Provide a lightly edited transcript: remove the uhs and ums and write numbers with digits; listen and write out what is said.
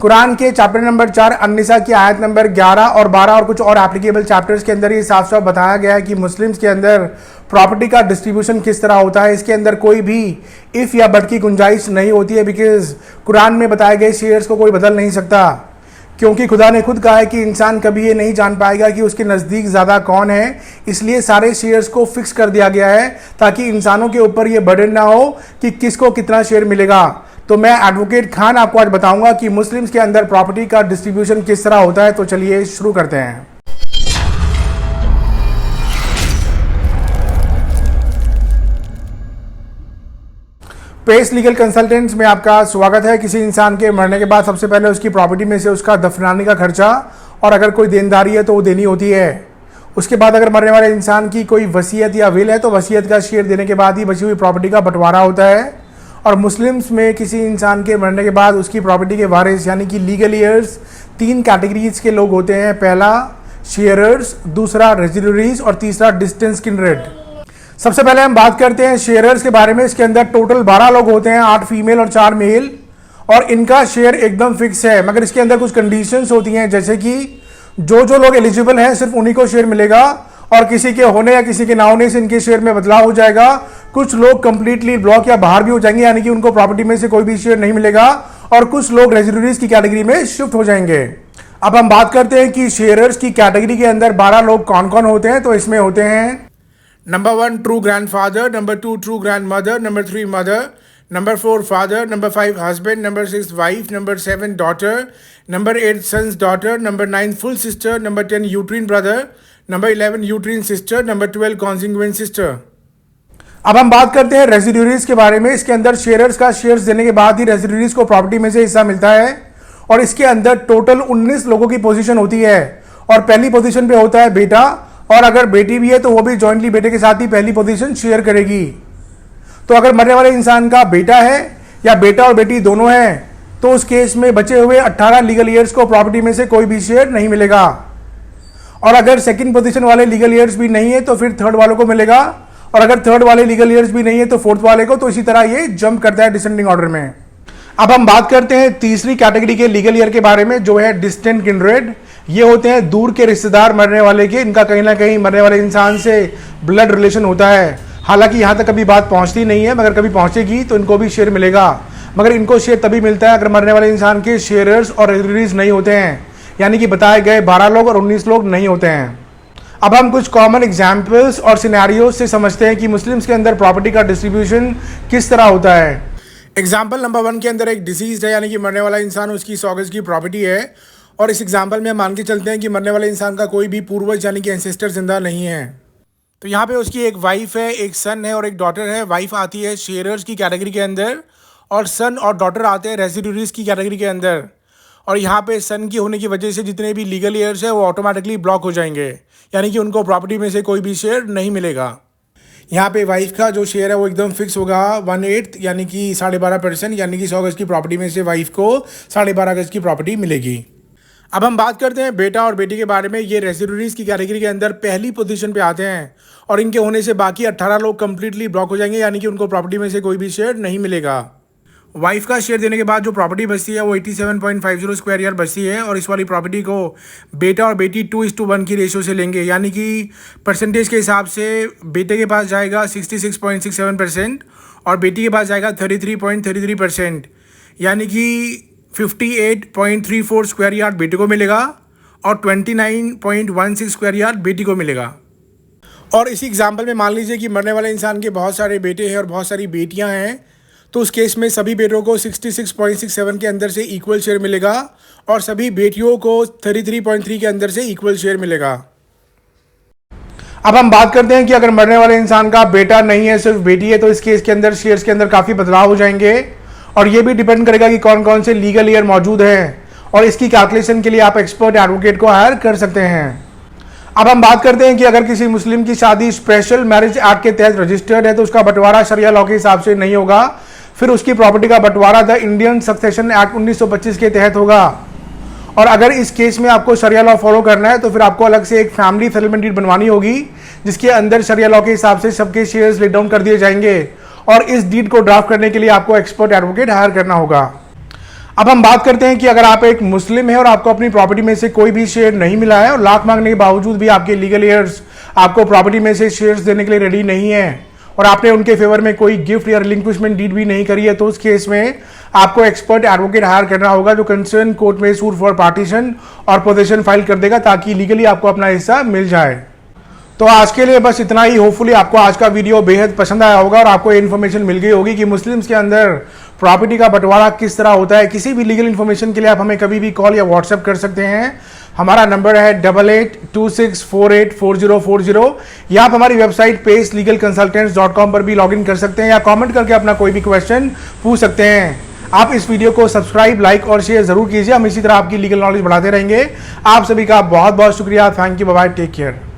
कुरान के chapter number 4 अन्निसा की आयत नंबर 11 और 12 और कुछ और एप्लीकेबल चैप्टर्स के अंदर ये साफ साफ बताया गया है कि मुस्लिम्स के अंदर प्रॉपर्टी का डिस्ट्रीब्यूशन किस तरह होता है। इसके अंदर कोई भी इफ़ या बट की गुंजाइश नहीं होती है, बिकॉज कुरान में बताए गए शेयर्स को कोई बदल नहीं सकता, क्योंकि खुदा ने खुद कहा है कि इंसान कभी ये नहीं जान पाएगा कि उसके नज़दीक ज़्यादा कौन है। इसलिए सारे शेयर्स को फिक्स कर दिया गया है ताकि इंसानों के ऊपर ये बर्डन ना हो कि किसको कितना शेयर मिलेगा। तो मैं एडवोकेट खान आपको आज बताऊंगा कि मुस्लिम्स के अंदर प्रॉपर्टी का डिस्ट्रीब्यूशन किस तरह होता है। तो चलिए शुरू करते हैं। पेस लीगल कंसल्टेंट्स में आपका स्वागत है। किसी इंसान के मरने के बाद सबसे पहले उसकी प्रॉपर्टी में से उसका दफनाने का खर्चा और अगर कोई देनदारी है तो वो देनी होती है। उसके बाद अगर मरने वाले इंसान की कोई वसीयत या विल है तो वसीयत का शेयर देने के बाद ही बची हुई प्रॉपर्टी का बंटवारा होता है। और मुस्लिम्स में किसी इंसान के मरने के बाद उसकी प्रॉपर्टी के वारिस यानी कि लीगल ईयर्स 3 कैटेगरीज के लोग होते हैं। पहला शेयरर्स, दूसरा रेजिडुअरीज और तीसरा डिस्टेंस किंडरेड। सबसे पहले हम बात करते हैं शेयरर्स के बारे में। इसके अंदर टोटल 12 लोग होते हैं, 8 फीमेल और 4 मेल, और इनका शेयर एकदम फिक्स है। मगर इसके अंदर कुछ कंडीशंस होती हैं, जैसे कि जो लोग एलिजिबल हैं सिर्फ उन्हीं को शेयर मिलेगा और किसी के होने या किसी के ना होने से इनके शेयर में बदलाव हो जाएगा। कुछ लोग कंप्लीटली ब्लॉक या बाहर भी हो जाएंगे, यानी कि उनको प्रॉपर्टी में से कोई भी शेयर नहीं मिलेगा, और कुछ लोग रेजिडुअरीज की कैटेगरी में शिफ्ट हो जाएंगे। अब हम बात करते हैं कि शेयरर्स की कैटेगरी के अंदर 12 लोग कौन कौन होते हैं। तो इसमें होते हैं number 1 true grandfather, number 2 true grandmother, number 3 mother, number 4 father, number 5 husband, number 6 wife, number 7 daughter, number 8 sons daughter, number 9 full sister, number 10 uterine brother, number 11 uterine sister, number 12 consanguine sister. अब हम बात करते हैं रेजिडुअरीज के बारे में। इसके अंदर शेयरर्स का शेयर्स देने के बाद ही रेजिडुअरीज को प्रॉपर्टी में से हिस्सा मिलता है, और इसके अंदर टोटल 19 लोगों की पोजीशन होती है। और पहली पोजीशन पे होता है बेटा, और अगर बेटी भी है तो वो भी जॉइंटली बेटे के साथ ही पहली पोजीशन शेयर करेगी। तो अगर मरने वाले इंसान का बेटा है या बेटा और बेटी दोनों हैं तो उस केस में बचे हुए 18 लीगल ईयर्स को प्रॉपर्टी में से कोई भी शेयर नहीं मिलेगा। और अगर सेकंड पोजीशन वाले लीगल ईयर्स भी नहीं है तो फिर थर्ड वालों को मिलेगा, और अगर थर्ड वाले लीगल ईयर्स भी नहीं है तो फोर्थ वाले को। तो इसी तरह ये जंप करता है डिसेंडिंग ऑर्डर में। अब हम बात करते हैं तीसरी कैटेगरी के लीगल ईयर के बारे में, जो है डिस्टेंट किंडरेड। ये होते हैं दूर के रिश्तेदार मरने वाले के। इनका कहीं ना कहीं मरने वाले इंसान से ब्लड रिलेशन होता है। हालांकि यहाँ तक कभी बात पहुँचती नहीं है, मगर कभी पहुँचेगी तो इनको भी शेयर मिलेगा। मगर इनको शेयर तभी मिलता है अगर मरने वाले इंसान के शेयरर्स और रेजिडुअरीज नहीं होते हैं, यानी कि बताए गए 12 लोग और 19 लोग नहीं होते हैं। अब हम कुछ कॉमन एग्जाम्पल्स और सिनेरियोज से समझते हैं कि मुस्लिम्स के अंदर प्रॉपर्टी का डिस्ट्रीब्यूशन किस तरह होता है। एग्जाम्पल नंबर 1 के अंदर एक डिसीज है, यानी कि मरने वाला इंसान, उसकी 100 गज की प्रॉपर्टी है, और इस एग्जाम्पल में हम मान के चलते हैं कि मरने वाले इंसान का कोई भी पूर्वज यानी कि एंसेस्टर जिंदा नहीं है। तो यहाँ पे उसकी एक वाइफ है, एक सन है और एक डॉटर है। वाइफ आती है शेयरर्स की कैटेगरी के अंदर, और सन और डॉटर आते हैं रेजिडुअरीज की कैटेगरी के अंदर। और यहाँ पे सन की होने की वजह से जितने भी लीगल ईयर्स है वो ऑटोमेटिकली ब्लॉक हो जाएंगे, यानी कि उनको प्रॉपर्टी में से कोई भी शेयर नहीं मिलेगा। यहाँ पे वाइफ का जो शेयर है वो एकदम फिक्स होगा 1/8 यानी कि 12.5%, यानी कि 100 गज की प्रॉपर्टी में से वाइफ को 12.5 गज की प्रॉपर्टी मिलेगी। अब हम बात करते हैं बेटा और बेटी के बारे में। ये रेजिडुअरीज की कैटेगरी के अंदर पहली पोजीशन पे आते हैं, और इनके होने से बाकी 18 लोग कंप्लीटली ब्लॉक हो जाएंगे, यानी कि उनको प्रॉपर्टी में से कोई भी शेयर नहीं मिलेगा। वाइफ का शेयर देने के बाद जो प्रॉपर्टी बचती है वो 87.50 स्क्वायर यार्ड बचती है, और इस वाली प्रॉपर्टी को बेटा और बेटी 2:1 की रेशो से लेंगे, यानी कि परसेंटेज के हिसाब से बेटे के पास जाएगा 66.67% और बेटी के पास जाएगा 33.33%, यानी कि 58.34 स्क्वायर यार्ड बेटे को मिलेगा और 29.16 स्क्वायर यार्ड बेटी को मिलेगा। और इसी एग्जाम्पल में मान लीजिए कि मरने वाले इंसान के बहुत सारे बेटे हैं और बहुत सारी बेटियां हैं, तो उस केस में सभी बेटों को 66.67 के अंदर से इक्वल शेयर मिलेगा, और सभी बेटियों को 33.3 के अंदर से इक्वल शेयर मिलेगा। अब हम बात करते हैं कि अगर मरने वाले इंसान का बेटा नहीं है, सिर्फ बेटी है, तो इस केस के अंदर शेयर्स के अंदर काफ़ी बदलाव हो जाएंगे, और ये भी डिपेंड करेगा कि कौन कौन से लीगल ईयर मौजूद हैं, और इसकी कैलकुलेशन के लिए आप एक्सपर्ट एडवोकेट को हायर कर सकते हैं। अब हम बात करते हैं कि अगर किसी मुस्लिम की शादी स्पेशल मैरिज एक्ट के तहत रजिस्टर्ड है तो उसका बंटवारा शरिया लॉ के हिसाब से नहीं होगा, फिर उसकी प्रॉपर्टी का बंटवारा द इंडियन सक्सेशन एक्ट 1925 के तहत होगा। और अगर इस केस में आपको शरिया लॉ फॉलो करना है तो फिर आपको अलग से एक फैमिली सेटलमेंट डीड बनवानी होगी, जिसके अंदर शरिया लॉ के हिसाब से सबके शेयर्स लेट डाउन कर दिए जाएंगे, और इस डीड को ड्राफ्ट करने के लिए आपको एक्सपर्ट एडवोकेट हायर करना होगा। अब हम बात करते हैं कि अगर आप एक मुस्लिम है और आपको अपनी प्रॉपर्टी में से कोई भी शेयर नहीं मिला है और लाख मांगने के बावजूद भी आपके लीगल एयर्स आपको प्रॉपर्टी में से शेयर्स देने के लिए रेडी नहीं है और आपने उनके फेवर में कोई गिफ्ट या रिलिंक्विशमेंट डीड भी नहीं करी है, तो उस केस में आपको एक्सपर्ट एडवोकेट हायर करना होगा जो कंसर्न कोर्ट में सूट फॉर पार्टीशन और पोजीशन फाइल कर देगा ताकि लीगली आपको अपना हिस्सा मिल जाए। तो आज के लिए बस इतना ही। होपफुली आपको आज का वीडियो बेहद पसंद आया होगा और आपको इन्फॉर्मेशन मिल गई होगी कि मुस्लिम्स के अंदर प्रॉपर्टी का बंटवारा किस तरह होता है। किसी भी लीगल इन्फॉर्मेशन के लिए आप हमें कभी भी कॉल या व्हाट्सएप कर सकते हैं। हमारा नंबर है 8826484040 या आप हमारी वेबसाइट pacelegalconsultants.com पर भी लॉगिन कर सकते हैं या कमेंट करके अपना कोई भी क्वेश्चन पूछ सकते हैं। आप इस वीडियो को सब्सक्राइब, लाइक और शेयर जरूर कीजिए। हम इसी तरह आपकी लीगल नॉलेज बढ़ाते रहेंगे। आप सभी का बहुत बहुत शुक्रिया। Thank you, bye bye, take care.